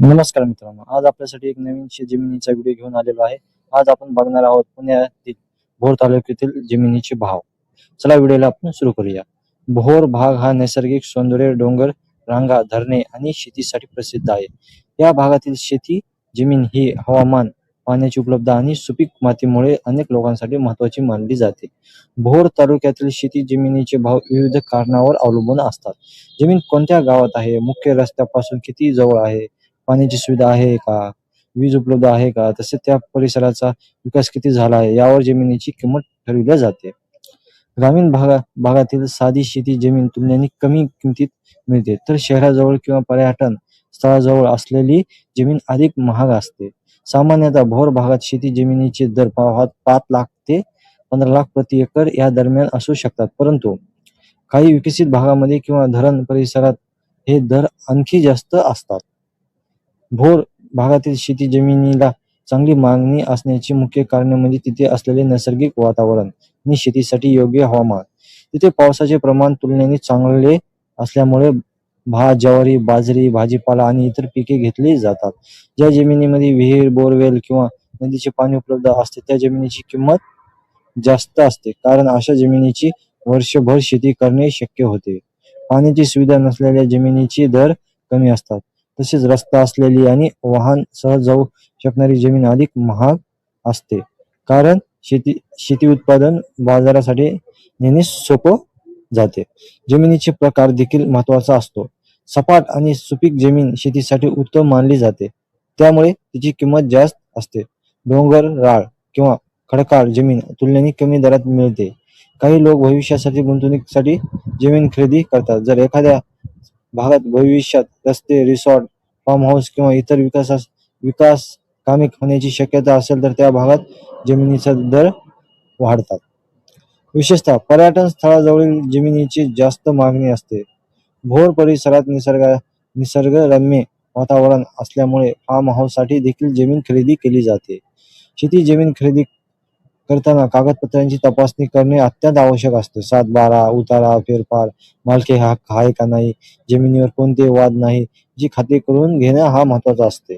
नमस्कार मित्रांनो, आज आपल्यासाठी एक नवीन जमिनीचा व्हिडिओ घेऊन आलेलो आहे. आज आपण बघणार आहोत पुण्यातील भोर तालुक्यातील जमिनीचे भाव. चला व्हिडिओला आपण सुरू करूया. भोर भाग हा नैसर्गिक सौंदर्य, डोंगर रांगा, धरणे आणि शेतीसाठी प्रसिद्ध आहे. या भागातील शेती जमीन ही हवामान, पाण्याची उपलब्धता आणि सुपीक मातीमुळे अनेक लोकांसाठी महत्त्वाची मानली जाते. भोर तालुक्यातील शेती जमिनीचे भाव विविध कारणावर अवलंबून असतात. जमीन कोणत्या गावात आहे, मुख्य रस्त्यापासून किती जवळ आहे, पाण्याची सुविधा आहे का, वीज उपलब्ध आहे का, तसेच त्या परिसराचा विकास किती झाला आहे यावर जमिनीची किंमत ठरविली जाते. ग्रामीण भागातील साधी शेती जमीन तुलनेने कमी किमतीत मिळते, तर शहराजवळ किंवा पर्यटन स्थळाजवळ असलेली जमीन अधिक महाग असते. सामान्यतः भोर भागात शेती जमिनीचे दर 5 लाख ते 15 लाख प्रति एकर या दरम्यान असू शकतात, परंतु काही विकसित भागामध्ये किंवा धरण परिसरात हे दर आणखी जास्त असतात. भोर भागातील शेती जमिनीला चांगली मागणी असण्याची मुख्य कारणे म्हणजे तिथे असलेले नैसर्गिक वातावरण आणि शेतीसाठी योग्य हवामान. तिथे पावसाचे प्रमाण तुलनेने चांगले असल्यामुळे भात, ज्वारी, बाजरी, भाजीपाला आणि इतर पिके घेतली जातात. ज्या जमिनीमध्ये विहीर, बोरवेल किंवा नदीचे पाणी उपलब्ध असते त्या जमिनीची किंमत जास्त असते, कारण अशा जमिनीची वर्षभर शेती करणे शक्य होते. पाण्याची सुविधा नसलेल्या जमिनीची दर कमी असतात. तसेच रस्ता असलेली आणि वाहन सहज जाऊ शकणारी जमीन अधिक महाग असते, कारण शेती उत्पादन बाजारासाठी नेणे सोपं जाते. जमिनीचे प्रकार देखील महत्वाचा असतो. सपाट आणि सुपीक जमीन शेतीसाठी उत्तम मानली जाते, त्यामुळे तिची किंमत जास्त असते. डोंगर, राळ किंवा खडकाळ जमीन तुलनेने कमी दरात मिळते. काही लोक भविष्यासाठी गुंतवणुकीसाठी जमीन खरेदी करतात. जर एखाद्या भागात भविष्यात रस्ते, रिसॉर्ट, फार्म हाऊस किंवा इतर विकास कामे होण्याची शक्यता असेल तर त्या भागात जमिनीचा दर वाढतात. विशेषतः पर्यटन स्थळाजवळील जमिनीची जास्त मागणी असते. भोर परिसरात निसर्गरम्य वातावरण असल्यामुळे फार्म हाऊससाठी देखील जमीन खरेदी केली जाते. शेती जमीन खरेदी करताना कागदपत्रांची तपासणी करणे अत्यंत आवश्यक असते. 7/12, उतारा, फेरफार, मालकी हक्क आहे का नाही, जमिनीवर कोणते वाद नाही, जी खात्री करून घेणं हा महत्वाचा असते.